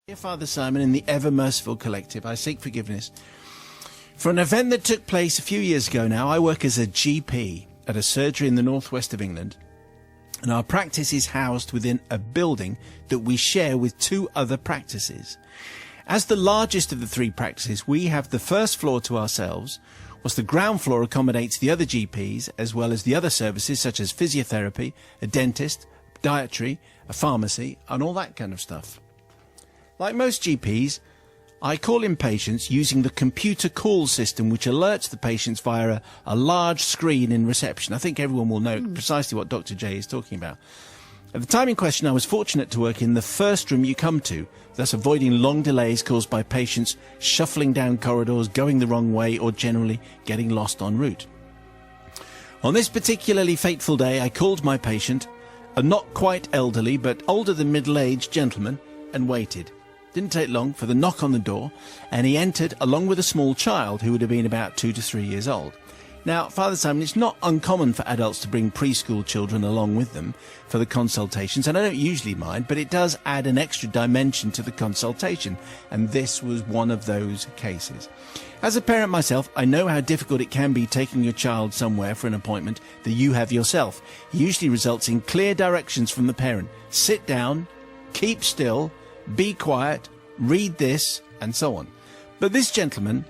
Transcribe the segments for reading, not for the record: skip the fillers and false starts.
Dear Father Simon, in the Ever Merciful Collective, I seek forgiveness for an event that took place a few years ago now. I work as a GP at a surgery in the northwest of England, and our practice is housed within a building that we share with two other practices. As the largest of the three practices, we have the first floor to ourselves, whilst the ground floor accommodates the other GPs, as well as the other services such as physiotherapy, a dentist, dietary, a pharmacy, and all that kind of stuff. Like most GPs, I call in patients using the computer call system, which alerts the patients via a large screen in reception. I think everyone will know precisely what Dr. J is talking about. At the time in question, I was fortunate to work in the first room you come to, thus avoiding long delays caused by patients shuffling down corridors, going the wrong way, or generally getting lost en route. On this particularly fateful day, I called my patient, a not quite elderly but older than middle-aged gentleman, and waited. Didn't take long for the knock on the door, and he entered along with a small child who would have been about 2 to 3 years old. Now, Father Simon, it's not uncommon for adults to bring preschool children along with them for the consultations, and I don't usually mind, but it does add an extra dimension to the consultation, and this was one of those cases. As a parent myself, I know how difficult it can be taking your child somewhere for an appointment that you have yourself. It usually results in clear directions from the parent. Sit down, keep still, be quiet, read this, and so on. But this gentleman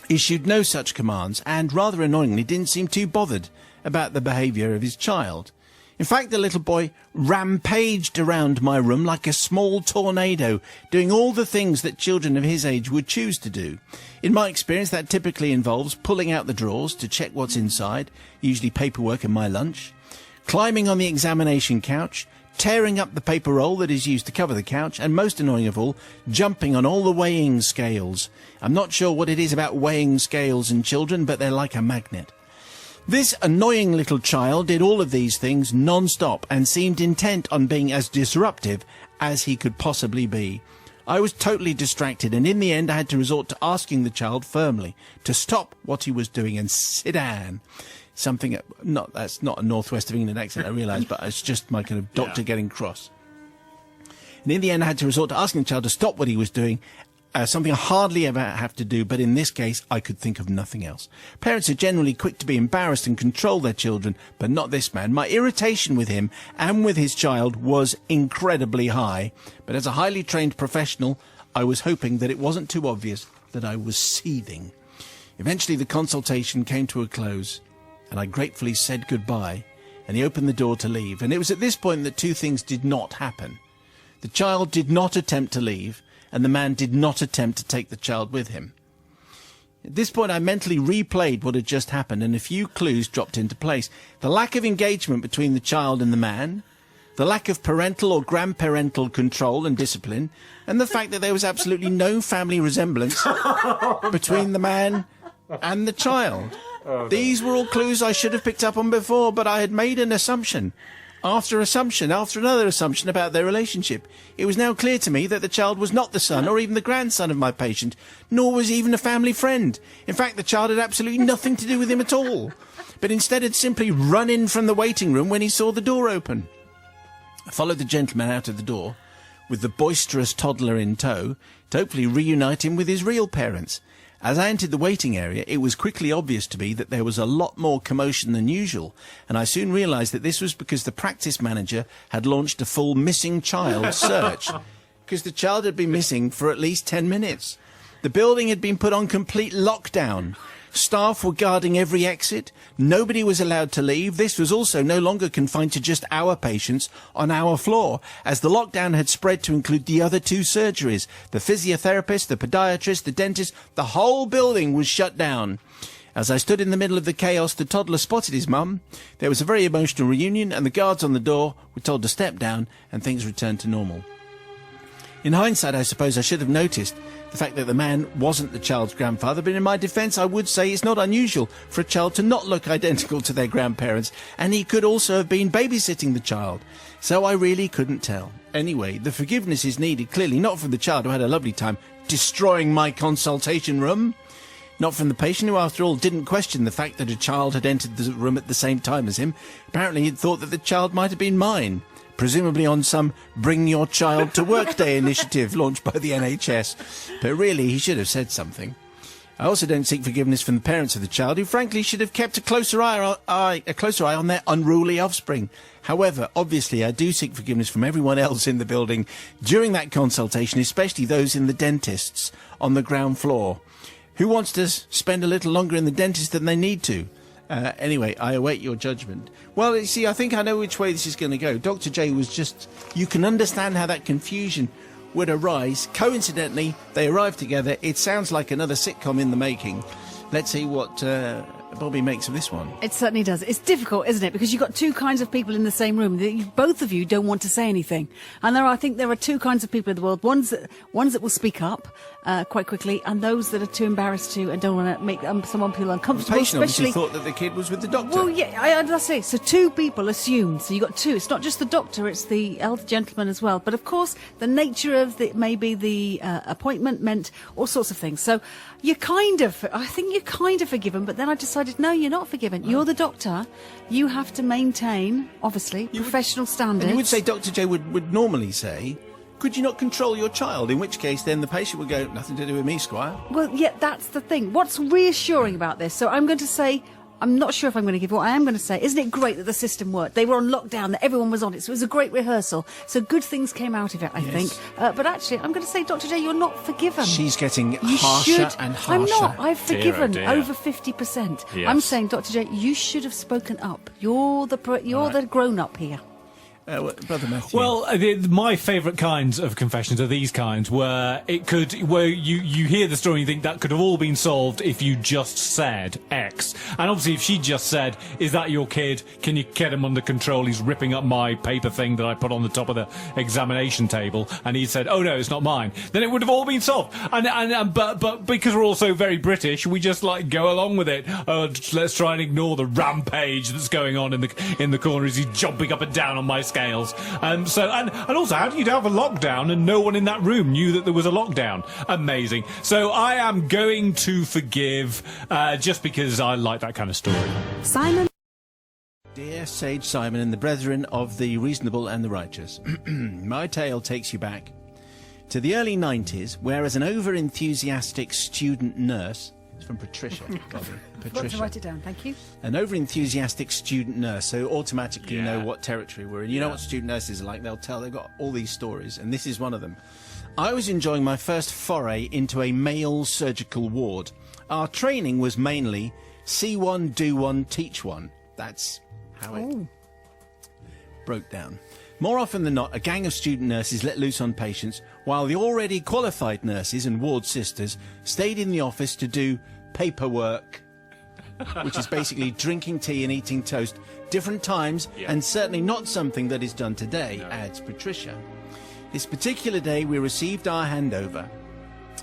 issued no such commands, and rather annoyingly didn't seem too bothered about the behaviour of his child. In fact, the little boy rampaged around my room like a small tornado, doing all the things that children of his age would choose to do. In my experience, that typically involves pulling out the drawers to check what's inside, usually paperwork and my lunch, climbing on the examination couch, tearing up the paper roll that is used to cover the couch, and most annoying of all, jumping on all the weighing scales. I'm not sure what it is about weighing scales and children, but they're like a magnet. This annoying little child did all of these things non-stop and seemed intent on being as disruptive as he could possibly be. I was totally distracted, and in the end I had to resort to asking the child firmly to stop what he was doing and sit down. Something, that's not a northwest of England accent, I realise, but it's just my kind of doctor getting cross. And in the end, I had to resort to asking the child to stop what he was doing, something I hardly ever have to do, but in this case, I could think of nothing else. Parents are generally quick to be embarrassed and control their children, but not this man. My irritation with him and with his child was incredibly high, but as a highly trained professional, I was hoping that it wasn't too obvious that I was seething. Eventually, the consultation came to a close, and I gratefully said goodbye, and he opened the door to leave. And it was at this point that two things did not happen. The child did not attempt to leave, and the man did not attempt to take the child with him. At this point, I mentally replayed what had just happened, and a few clues dropped into place. The lack of engagement between the child and the man, the lack of parental or grandparental control and discipline, and the fact that there was absolutely no family resemblance between the man and the child. These were all clues I should have picked up on before, but I had made an assumption after another assumption about their relationship. It was now clear to me that the child was not the son or even the grandson of my patient, nor was he even a family friend. In fact, the child had absolutely nothing to do with him at all, but instead had simply run in from the waiting room when he saw the door open. I followed the gentleman out of the door, with the boisterous toddler in tow, to hopefully reunite him with his real parents. As I entered the waiting area, it was quickly obvious to me that there was a lot more commotion than usual, and I soon realised that this was because the practice manager had launched a full missing child search, because the child had been missing for at least 10 minutes. The building had been put on complete lockdown. Staff were guarding every exit. Nobody was allowed to leave. This was also no longer confined to just our patients on our floor, as the lockdown had spread to include the other two surgeries, the physiotherapist, the podiatrist, the dentist. The whole building was shut down. As I stood in the middle of the chaos, the toddler spotted his mum. There was a very emotional reunion, and the guards on the door were told to step down, and things returned to normal. In hindsight, I suppose I should have noticed the fact that the man wasn't the child's grandfather, but in my defence I would say it's not unusual for a child to not look identical to their grandparents, and he could also have been babysitting the child, so I really couldn't tell. Anyway, the forgiveness is needed, clearly not from the child who had a lovely time destroying my consultation room, not from the patient who, after all, didn't question the fact that a child had entered the room at the same time as him. Apparently he'd thought that the child might have been mine. presumably on some Bring Your Child to Work Day initiative launched by the NHS. But really, he should have said something. I also don't seek forgiveness from the parents of the child, who frankly should have kept a closer eye on their unruly offspring. However, obviously, I do seek forgiveness from everyone else in the building during that consultation, especially those in the dentists on the ground floor. Who wants to spend a little longer in the dentist than they need to? Anyway, I await your judgment. Well, you see, I think I know which way this is going to go. Dr. J was just... You can understand how that confusion would arise. Coincidentally, they arrived together. It sounds like another sitcom in the making. Let's see what Bobby makes of this one. It certainly does. It's difficult, isn't it? Because you've got two kinds of people in the same room. Both of you don't want to say anything. And I think there are two kinds of people in the world. Ones that will speak up quite quickly, and those that are too embarrassed to and don't want to make someone feel uncomfortable. The patient obviously thought that the kid was with the doctor. Well, yeah, I say. So two people assumed. So you've got two. It's not just the doctor, it's the elder gentleman as well. But of course, the nature of the appointment meant all sorts of things. So I think you're kind of forgiven, but then I decided, no, you're not forgiven. You're the doctor. You have to maintain, obviously, professional standards. And you would say, Dr. J would normally say, could you not control your child? In which case, then the patient would go, nothing to do with me, Squire. Well, yeah, that's the thing. What's reassuring about this? So I'm going to say, I'm not sure if I'm going to give what I am going to say. Isn't it great that the system worked? They were on lockdown, that everyone was on it. So it was a great rehearsal. So good things came out of it, I think. But actually, I'm going to say, Dr. J, you're not forgiven. She's getting harsher and harsher. I'm not. I've forgiven dear. over 50%. Yes. I'm saying, Dr. J, you should have spoken up. You're the grown-up here. Brother Matthew. Well, my favourite kinds of confessions are these kinds where you hear the story and you think that could have all been solved if you just said X. And obviously if she just said, is that your kid? Can you get him under control? He's ripping up my paper thing that I put on the top of the examination table. And he said, oh no, it's not mine. Then it would have all been solved. But because we're all so very British, we just go along with it. Let's try and ignore the rampage that's going on in the corner as he's jumping up and down on my scale. And also, how do you have a lockdown and no one in that room knew that there was a lockdown? Amazing. So I am going to forgive just because I like that kind of story. Simon. Dear Sage Simon and the brethren of the reasonable and the righteous, my tale takes you back to the early 90s, where as an over-enthusiastic student nurse... It's from Patricia. Got to write it down, thank you. An over-enthusiastic student nurse, so automatically know what territory we're in. You know what student nurses are like. They've got all these stories, and this is one of them. I was enjoying my first foray into a male surgical ward. Our training was mainly see one, do one, teach one. That's how it broke down. More often than not, a gang of student nurses let loose on patients, while the already qualified nurses and ward sisters stayed in the office to do paperwork, which is basically drinking tea and eating toast, different times, and certainly not something that is done today, adds Patricia. This particular day, we received our handover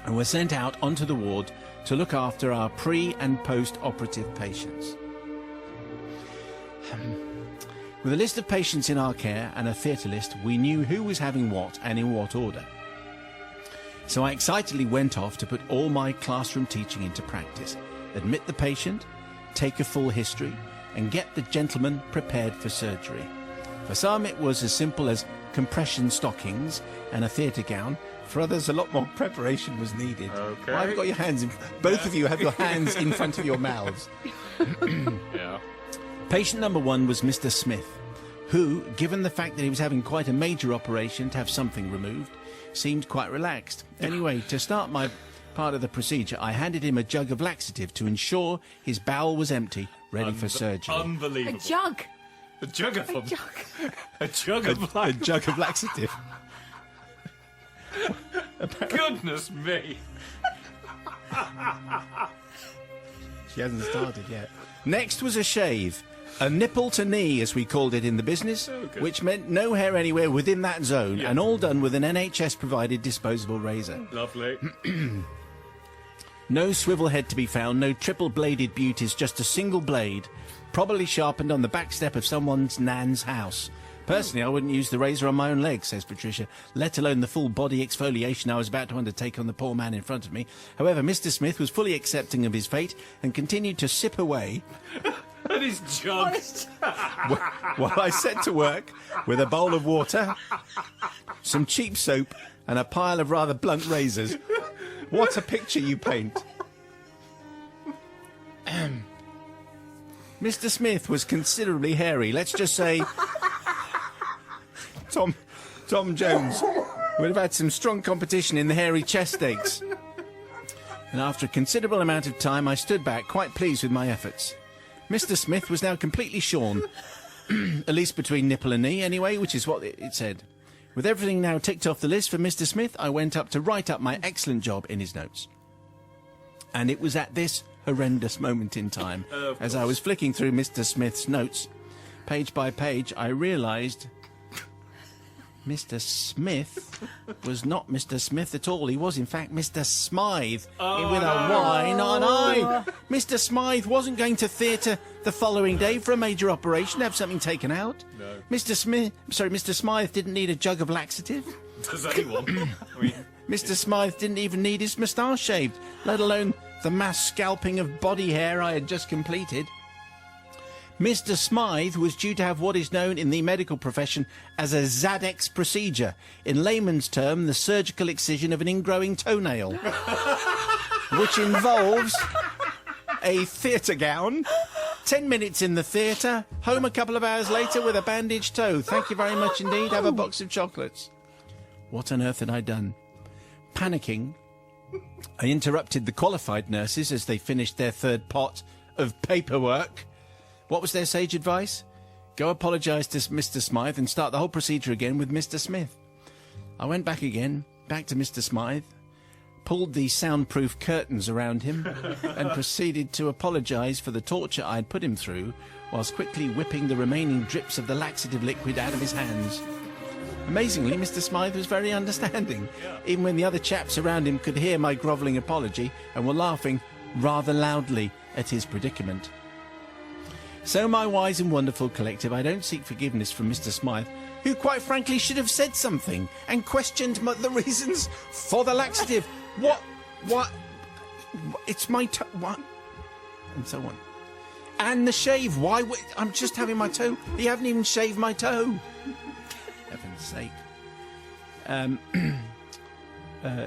and were sent out onto the ward to look after our pre- and post-operative patients. With a list of patients in our care and a theatre list, we knew who was having what and in what order. So I excitedly went off to put all my classroom teaching into practice, admit the patient, take a full history, and get the gentleman prepared for surgery. For some, it was as simple as compression stockings and a theatre gown. For others, a lot more preparation was needed. Okay. Why have you got your hands in... Both of you have your hands in front of your mouths. Yeah. Patient number one was Mr. Smith, who, given the fact that he was having quite a major operation to have something removed, seemed quite relaxed. Anyway, to start my part of the procedure, I handed him a jug of laxative to ensure his bowel was empty, ready for surgery. Unbelievable. A jug. A jug of them. A jug. A jug of A jug of laxative. Goodness me. She hasn't started yet. Next was a shave. A nipple to knee, as we called it in the business, which meant no hair anywhere within that zone, and all done with an NHS-provided disposable razor. Lovely. No swivel head to be found, no triple-bladed beauties, just a single blade, probably sharpened on the back step of someone's nan's house. Personally, I wouldn't use the razor on my own legs, says Patricia, let alone the full body exfoliation I was about to undertake on the poor man in front of me. However, Mr. Smith was fully accepting of his fate and continued to sip away And his jug. While I set to work with a bowl of water, some cheap soap, and a pile of rather blunt razors. What a picture you paint. Mr. Smith was considerably hairy. Let's just say Tom Jones would have had some strong competition in the hairy chest stakes. And after a considerable amount of time, I stood back, quite pleased with my efforts. Mr. Smith was now completely shorn, at least between nipple and knee, anyway, which is what it said. With everything now ticked off the list for Mr. Smith, I went up to write up my excellent job in his notes. And it was at this horrendous moment in time, as I was flicking through Mr. Smith's notes, page by page, I realised Mr. Smith was not Mr. Smith at all. He was, in fact, Mr. Smythe, with a Y, not an I. Mr. Smythe wasn't going to theatre the following day for a major operation to have something taken out. No. Mr. Smythe didn't need a jug of laxative. Does anyone? I mean, Mr. Smythe didn't even need his moustache shaved, let alone the mass scalping of body hair I had just completed. Mr. Smythe was due to have what is known in the medical profession as a Zadex procedure. In layman's term, the surgical excision of an ingrowing toenail, which involves a theatre gown, 10 minutes in the theatre, home a couple of hours later with a bandaged toe. Thank you very much indeed. Have a box of chocolates. What on earth had I done? Panicking, I interrupted the qualified nurses as they finished their third pot of paperwork. What was their sage advice? Go apologise to Mr. Smythe and start the whole procedure again with Mr. Smith. I went back to Mr. Smythe, pulled the soundproof curtains around him and proceeded to apologise for the torture I had put him through, whilst quickly whipping the remaining drips of the laxative liquid out of his hands. Amazingly, Mr. Smythe was very understanding, even when the other chaps around him could hear my grovelling apology and were laughing rather loudly at his predicament. So, my wise and wonderful collective, I don't seek forgiveness from Mr. Smythe, who quite frankly should have said something and questioned the reasons for the laxative. What? It's my toe. What? And so on. And the shave. Why? I'm just having my toe. You haven't even shaved my toe. Heaven's sake.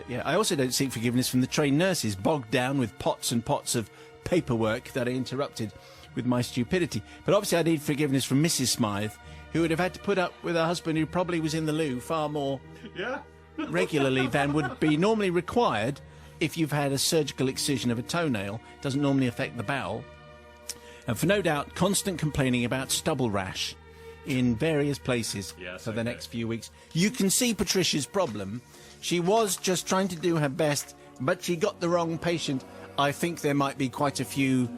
Yeah, I also don't seek forgiveness from the trained nurses, bogged down with pots and pots of paperwork that I interrupted with my stupidity. But obviously I need forgiveness from Mrs. Smythe, who would have had to put up with a husband who probably was in the loo far more regularly than would be normally required if you've had a surgical excision of a toenail. It doesn't normally affect the bowel. And for no doubt, constant complaining about stubble rash in various places for the next few weeks. You can see Patricia's problem. She was just trying to do her best, but she got the wrong patient. I think there might be quite a few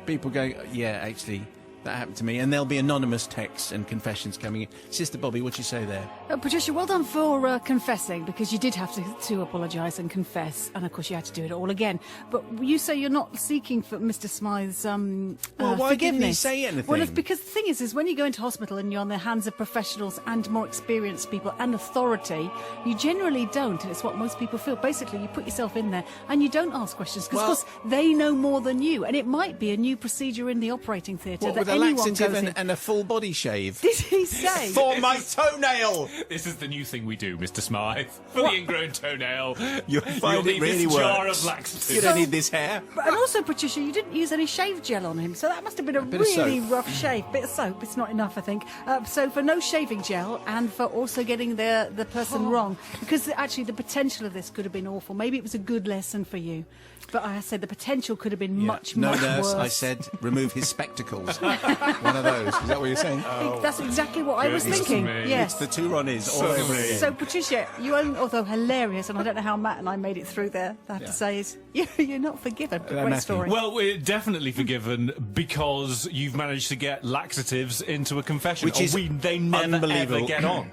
people going, yeah, actually, that happened to me. And there'll be anonymous texts and confessions coming in. Sister Bobby, what do you say there? Patricia, well done for confessing, because you did have to apologise and confess, and of course you had to do it all again. But you say you're not seeking for Mr. Smythe's well, why forgiveness. didn't he say anything? Well, it's because the thing is when you go into hospital and you're on the hands of professionals and more experienced people and authority, you generally don't, and it's what most people feel. Basically, you put yourself in there and you don't ask questions, because of course they know more than you, and it might be a new procedure in the operating theatre that with a anyone laxative goes in. and a full body shave? Did he say? For my toenail! this is the new thing we do, Mr. Smythe. For the ingrown toenail, You'll find need it really this jar works. of laxative. You don't need this hair. And also, Patricia, you didn't use any shave gel on him, so that must have been a bit of really soap. rough shave. Bit of soap, it's not enough, I think. So for no shaving gel, and for also getting the person wrong, because actually the potential of this could have been awful. Maybe it was a good lesson for you, but I said the potential could have been much No, much nurse, worse. I said remove his spectacles. One of those. Is that what you're saying? That's exactly what I was goodness thinking. me. Yes. The two Ronnies all over again. So, Patricia, you own, although hilarious, and I don't know how Matt and I made it through there, I have to say, is you're not forgiven. Great Matthew. story. Well, we're definitely forgiven because you've managed to get laxatives into a confession. Which is they never unbelievable. ever get on.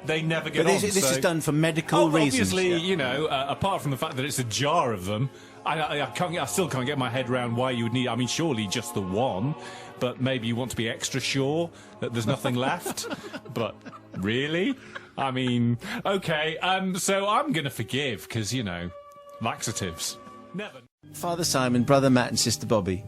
They never get But on. this so- is done for medical reasons. Obviously, you know, apart from the fact that it's a jar of them, I still can't get my head around why you would need. I mean, surely just the one, but maybe you want to be extra sure that there's nothing left. But really, I mean, okay. So I'm going to forgive because laxatives. Never. Father Simon, Brother Matt and Sister Bobby.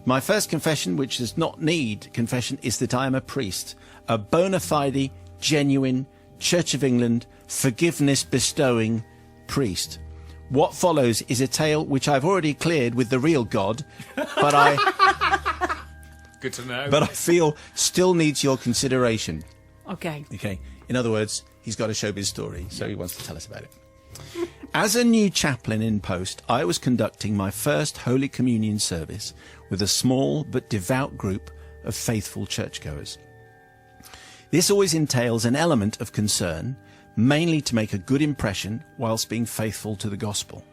My first confession, which does not need confession, is that I am a priest, a bona fide, genuine, Church of England, forgiveness-bestowing priest. What follows is a tale which I've already cleared with the real God, but Good to know. I feel still needs your consideration. Okay. Okay. In other words, he's got a showbiz story, so he wants to tell us about it. As a new chaplain in post, I was conducting my first Holy Communion service with a small but devout group of faithful churchgoers. This always entails an element of concern, mainly to make a good impression whilst being faithful to the gospel.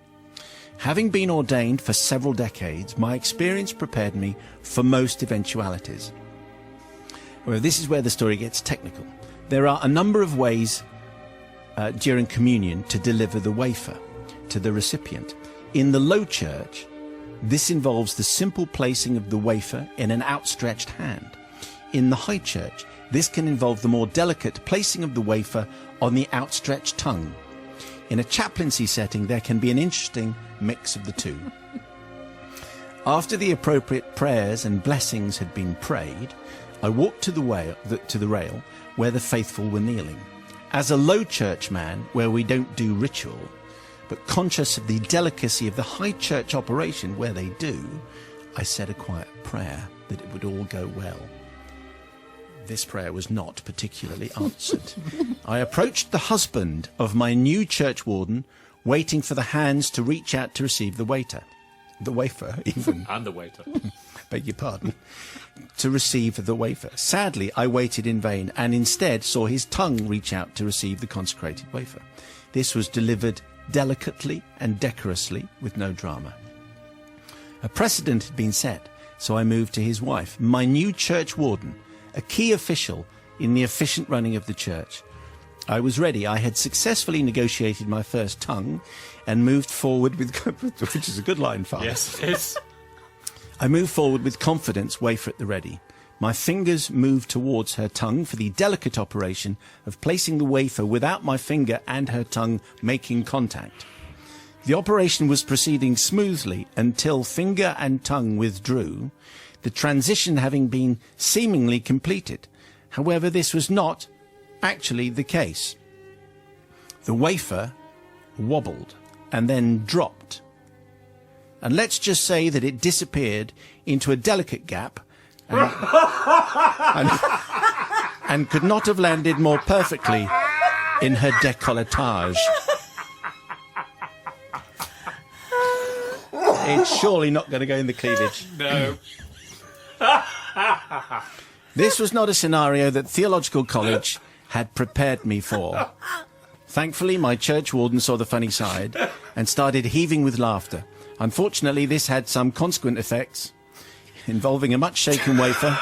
Having been ordained for several decades, my experience prepared me for most eventualities. Well, this is where the story gets technical. There are a number of ways during communion to deliver the wafer to the recipient. In the low church, this involves the simple placing of the wafer in an outstretched hand. In the high church, this can involve the more delicate placing of the wafer on the outstretched tongue. In a chaplaincy setting, there can be an interesting mix of the two. After the appropriate prayers and blessings had been prayed, I walked to the rail where the faithful were kneeling. As a low church man, where we don't do ritual, but conscious of the delicacy of the high church operation where they do, I said a quiet prayer that it would all go well. This prayer was not particularly answered. I approached the husband of my new church warden, waiting for the hands to reach out to receive the wafer, even. And the waiter. Beg your pardon. To receive the wafer. Sadly, I waited in vain and instead saw his tongue reach out to receive the consecrated wafer. This was delivered delicately and decorously with no drama. A precedent had been set, so I moved to his wife, my new church warden, a key official in the efficient running of the church. I was ready. I had successfully negotiated my first tongue and moved forward with, which is a good line, Father. Yes, it is. I moved forward with confidence, wafer at the ready. My fingers moved towards her tongue for the delicate operation of placing the wafer without my finger and her tongue making contact. The operation was proceeding smoothly until finger and tongue withdrew, the transition having been seemingly completed. However, this was not actually the case. The wafer wobbled and then dropped. And let's just say that it disappeared into a delicate gap and could not have landed more perfectly in her décolletage. It's surely not going to go in the cleavage. No. This was not a scenario that theological college had prepared me for. Thankfully, my church warden saw the funny side and started heaving with laughter. Unfortunately, this had some consequent effects, involving a much shaken wafer,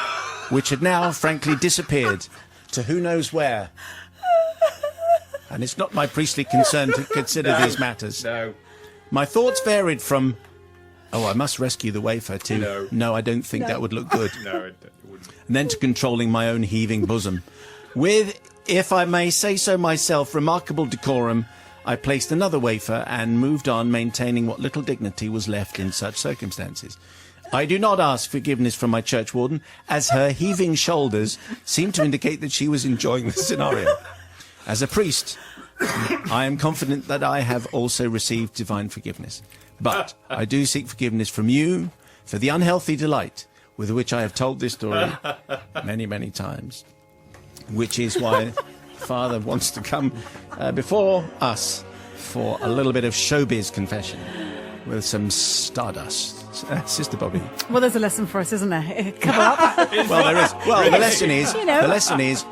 which had now, frankly, disappeared to who knows where. And it's not my priestly concern to consider these matters. No. My thoughts varied from, oh, I must rescue the wafer, to, no, I don't think that would look good. No, it wouldn't. And then to controlling my own heaving bosom. With, if I may say so myself, remarkable decorum, I placed another wafer and moved on, maintaining what little dignity was left in such circumstances. I do not ask forgiveness from my church warden, as her heaving shoulders seemed to indicate that she was enjoying the scenario. As a priest, I am confident that I have also received divine forgiveness. But I do seek forgiveness from you for the unhealthy delight with which I have told this story many, many times. Which is why Father wants to come before us for a little bit of showbiz confession with some stardust. Sister Bobby. Well, there's a lesson for us, isn't there? Cover up. Well, there is. Well, Really? the lesson is, You know. the lesson is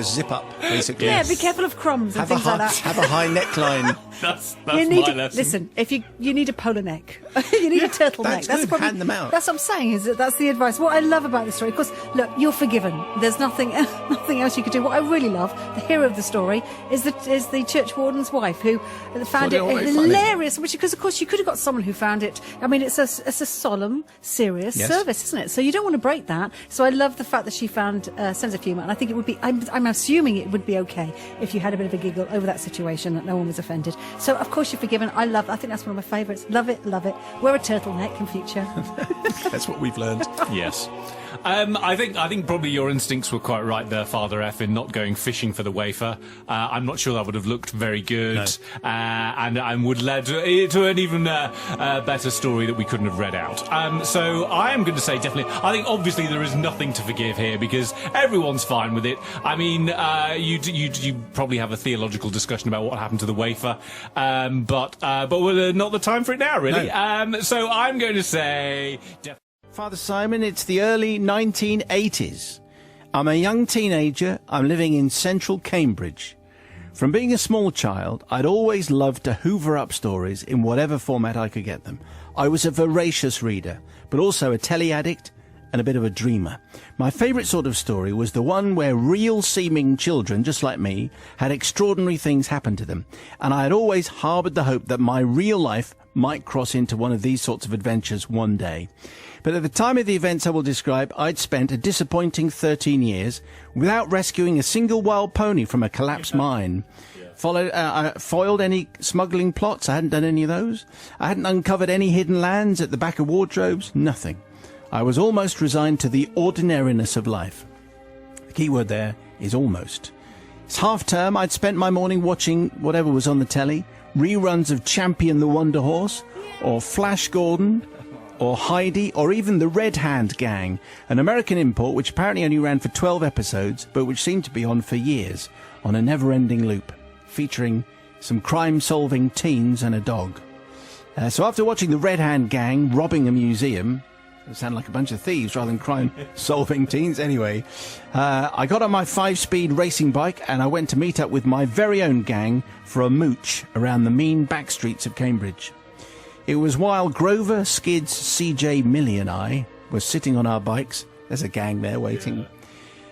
zip up, basically. Yeah, be careful of crumbs and Have a things like high, that. have a high neckline. That's You need my lesson. listen. If you need a polar neck, you need a turtleneck. that's good. Hand them out. That's what I'm saying. Is that's the advice. What I love about this story, of course, look, you're forgiven. There's nothing else you could do. What I really love, the hero of the story, is the church warden's wife who found it it all very hilarious. Which, because of course, you could have got someone who found it. I mean, it's a solemn, serious Yes. service, isn't it? So you don't want to break that. So I love the fact that she found a sense of humour, and I think it would be. I'm I'm assuming it would be okay if you had a bit of a giggle over that situation, that no one was offended. So, of course, you're forgiven. I think that's one of my favourites. Love it, love it. Wear a turtleneck in future. That's what we've learned. Yes. I think probably your instincts were quite right there, Father F, in not going fishing for the wafer. I'm not sure that would have looked very good, and would led to an even better story that we couldn't have read out. So I am going to say definitely. I think obviously there is nothing to forgive here because everyone's fine with it. I mean, you probably have a theological discussion about what happened to the wafer, but we're not the time for it now, really. No. So I'm going to say. Father Simon, it's the early 1980s. I'm a young teenager. I'm living in central Cambridge. From being a small child, I'd always loved to hoover up stories in whatever format I could get them. I was a voracious reader, but also a telly addict and a bit of a dreamer. My favourite sort of story was the one where real-seeming children, just like me, had extraordinary things happen to them, and I had always harboured the hope that my real life might cross into one of these sorts of adventures one day. But at the time of the events I will describe, I'd spent a disappointing 13 years without rescuing a single wild pony from a collapsed mine. Foiled any smuggling plots. I hadn't done any of those. I hadn't uncovered any hidden lands at the back of wardrobes. Nothing. I was almost resigned to the ordinariness of life. The key word there is almost. It's half term. I'd spent my morning watching whatever was on the telly, reruns of Champion the Wonder Horse, or Flash Gordon, or Heidi, or even the Red Hand Gang, an American import which apparently only ran for 12 episodes, but which seemed to be on for years, on a never-ending loop, featuring some crime-solving teens and a dog. So after watching the Red Hand Gang robbing a museum, it sounded like a bunch of thieves rather than crime-solving teens. Anyway, I got on my 5-speed racing bike and I went to meet up with my very own gang for a mooch around the mean back streets of Cambridge. It was while Grover, Skids, CJ, Millie and I were sitting on our bikes, there's a gang there waiting,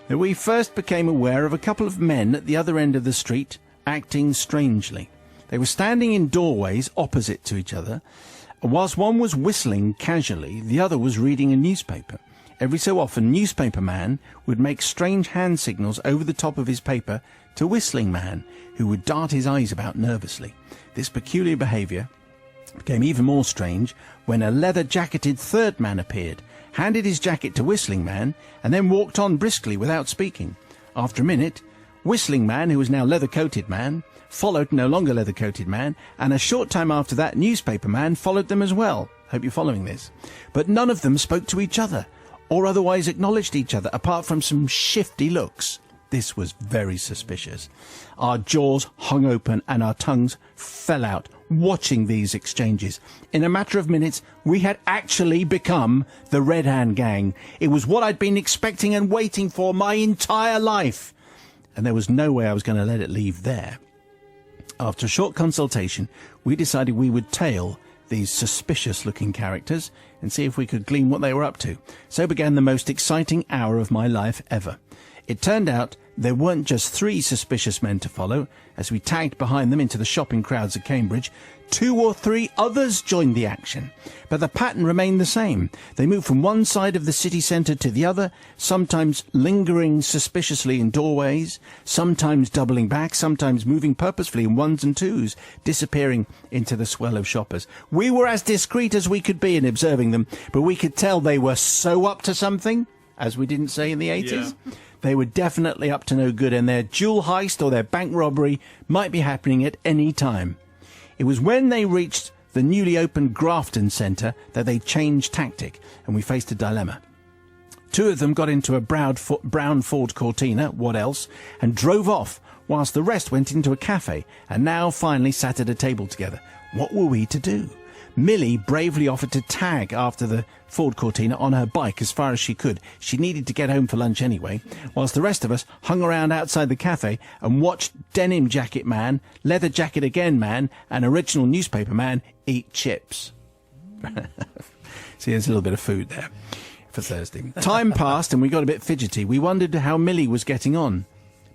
that we first became aware of a couple of men at the other end of the street acting strangely. They were standing in doorways opposite to each other. Whilst one was whistling casually, the other was reading a newspaper. Every so often, Newspaper Man would make strange hand signals over the top of his paper to Whistling Man, who would dart his eyes about nervously. This peculiar behaviour became even more strange when a leather-jacketed third man appeared, handed his jacket to Whistling Man, and then walked on briskly without speaking. After a minute, Whistling Man, who was now Leather-Coated Man, followed no longer Leather-Coated Man, and a short time after that, Newspaper Man followed them as well. Hope you're following this. But none of them spoke to each other, or otherwise acknowledged each other, apart from some shifty looks. This was very suspicious. Our jaws hung open and our tongues fell out, watching these exchanges. In a matter of minutes, we had actually become the Red Hand Gang. It was what I'd been expecting and waiting for my entire life. And there was no way I was going to let it leave there. After a short consultation, we decided we would tail these suspicious-looking characters and see if we could glean what they were up to. So began the most exciting hour of my life ever. It turned out there weren't just 3 suspicious men to follow. As we tagged behind them into the shopping crowds of Cambridge, 2 or 3 others joined the action. But the pattern remained the same. They moved from one side of the city centre to the other, sometimes lingering suspiciously in doorways, sometimes doubling back, sometimes moving purposefully in 1s and 2s, disappearing into the swell of shoppers. We were as discreet as we could be in observing them, but we could tell they were so up to something, as we didn't say in the 80s. Yeah. They were definitely up to no good, and their jewel heist or their bank robbery might be happening at any time. It was when they reached the newly opened Grafton Centre that they changed tactic, and we faced a dilemma. 2 of them got into a brown Ford Cortina, what else, and drove off, whilst the rest went into a cafe, and now finally sat at a table together. What were we to do? Millie bravely offered to tag after the Ford Cortina on her bike as far as she could. She needed to get home for lunch anyway, whilst the rest of us hung around outside the cafe and watched Denim Jacket Man, Leather Jacket Again Man, and Original Newspaper Man eat chips. See, there's a little bit of food there for Thursday. Time passed and we got a bit fidgety. We wondered how Millie was getting on.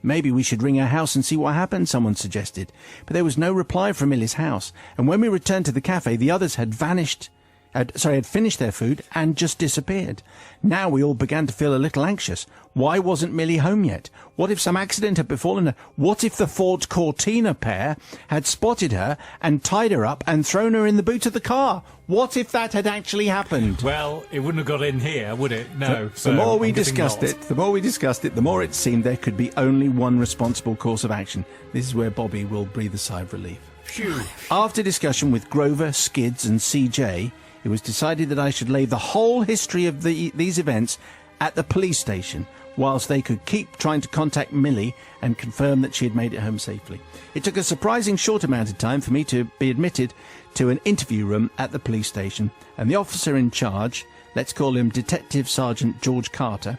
Maybe we should ring her house and see what happened, someone suggested. But there was no reply from Millie's house, and when we returned to the cafe, the others had vanished had finished their food and just disappeared. Now we all began to feel a little anxious. Why wasn't Millie home yet? What if some accident had befallen her? What if the Ford Cortina pair had spotted her and tied her up and thrown her in the boot of the car? What if that had actually happened? Well, it wouldn't have got in here, would it? No. The more we discussed it, the more it seemed there could be only one responsible course of action. This is where Bobby will breathe a sigh of relief. Phew. After discussion with Grover, Skids and CJ, it was decided that I should lay the whole history of these events at the police station, whilst they could keep trying to contact Millie and confirm that she had made it home safely. It took a surprising short amount of time for me to be admitted to an interview room at the police station, and the officer in charge, let's call him Detective Sergeant George Carter,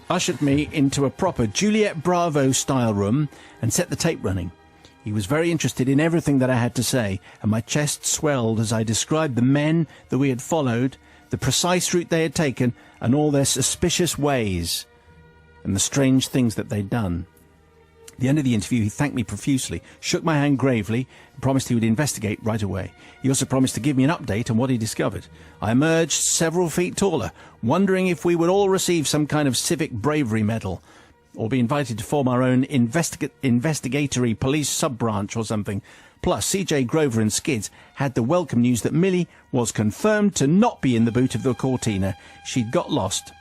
ushered me into a proper Juliet Bravo style room and set the tape running. He was very interested in everything that I had to say, and my chest swelled as I described the men that we had followed, the precise route they had taken, and all their suspicious ways, and the strange things that they'd done. At the end of the interview, he thanked me profusely, shook my hand gravely, and promised he would investigate right away. He also promised to give me an update on what he discovered. I emerged several feet taller, wondering if we would all receive some kind of civic bravery medal, or be invited to form our own investigatory police sub-branch or something. Plus, CJ, Grover and Skids had the welcome news that Millie was confirmed to not be in the boot of the Cortina. She'd got lost.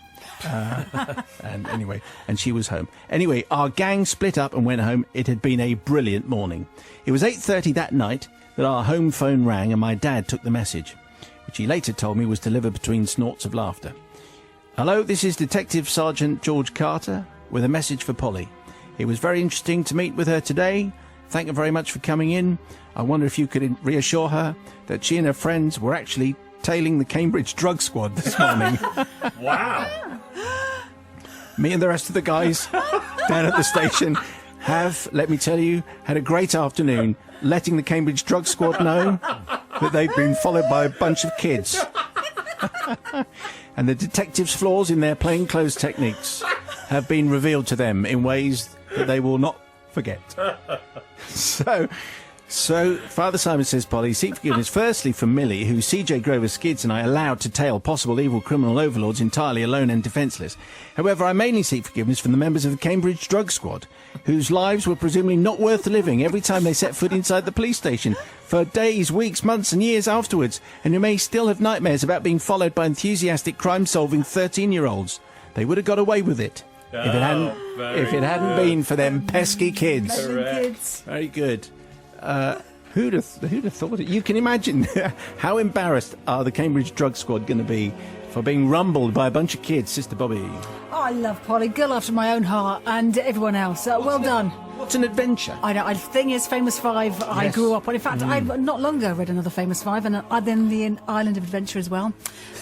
And she was home. Anyway, our gang split up and went home. It had been a brilliant morning. It was 8:30 that night that our home phone rang and my dad took the message, which he later told me was delivered between snorts of laughter. Hello, this is Detective Sergeant George Carter with a message for Polly. It was very interesting to meet with her today. Thank you very much for coming in. I wonder if you could reassure her that she and her friends were actually tailing the Cambridge drug squad this morning. Wow. Me and the rest of the guys down at the station have, let me tell you, had a great afternoon letting the Cambridge drug squad know that they've been followed by a bunch of kids. And the detectives' flaws in their plainclothes techniques have been revealed to them in ways that they will not forget. So, Father Simon says, Polly, seek forgiveness firstly from Millie, who CJ, Grover, Skids and I allowed to tail possible evil criminal overlords entirely alone and defenceless. However, I mainly seek forgiveness from the members of the Cambridge drug squad, whose lives were presumably not worth living every time they set foot inside the police station, for days, weeks, months and years afterwards, and who may still have nightmares about being followed by enthusiastic crime-solving 13-year-olds. They would have got away with it if it hadn't been for them pesky kids. Very good. Who'd have thought it? You can imagine how embarrassed are the Cambridge drug squad going to be for being rumbled by a bunch of kids, Sister Bobby. Oh, I love Polly, girl after my own heart, and everyone else. Well done. What an adventure. I know. The thing is, Famous Five, yes. I grew up on. In fact, I've not long ago read another Famous Five, and then the Island of Adventure as well.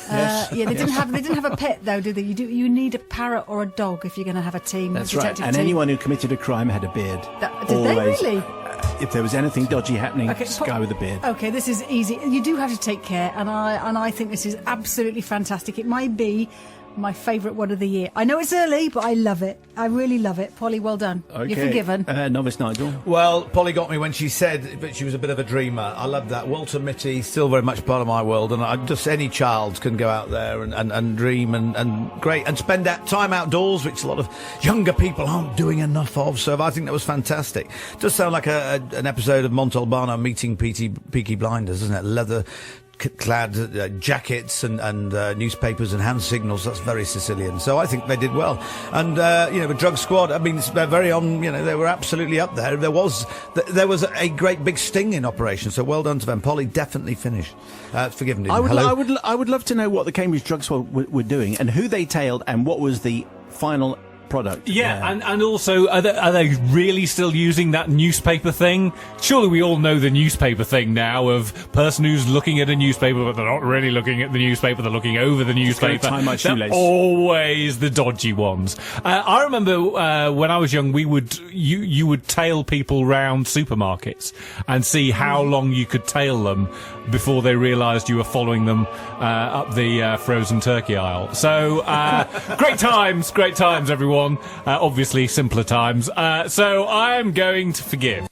Yes. Yeah, they didn't have a pet though, did they? You need a parrot or a dog if you're going to have a team. That's right. And anyone who committed a crime had a beard. Did they really? If there was anything dodgy happening, this guy with a beard. Okay, this is easy. You do have to take care, and I think this is absolutely fantastic. It might be my favourite one of the year. I know it's early, but I love it. I really love it. Polly, well done. Okay. You're forgiven. Novice Nigel. Well, Polly got me when she said that she was a bit of a dreamer. I love that. Walter Mitty, still very much part of my world, and just any child can go out there and dream and great and spend that time outdoors, which a lot of younger people aren't doing enough of. So I think that was fantastic. Does sound like an episode of Montalbano meeting Peaky Blinders, doesn't it? Leather clad jackets and newspapers and hand signals. That's very Sicilian. So I think they did well. And the drug squad, I mean, they're very on. They were absolutely up there. There was a great big sting in operation. So well done to them. Polly definitely finished. Forgiven. I would love to know what the Cambridge drug squad were doing and who they tailed and what was the final product. Yeah, and also, are they really still using that newspaper thing? Surely we all know the newspaper thing now of person who's looking at a newspaper, but they're not really looking at the newspaper, they're looking over the newspaper. They're always the dodgy ones. I remember when I was young, you would tail people round supermarkets and see how long you could tail them before they realised you were following them up the frozen turkey aisle. So, great times, everyone. Obviously, simpler times. So I'm going to forgive.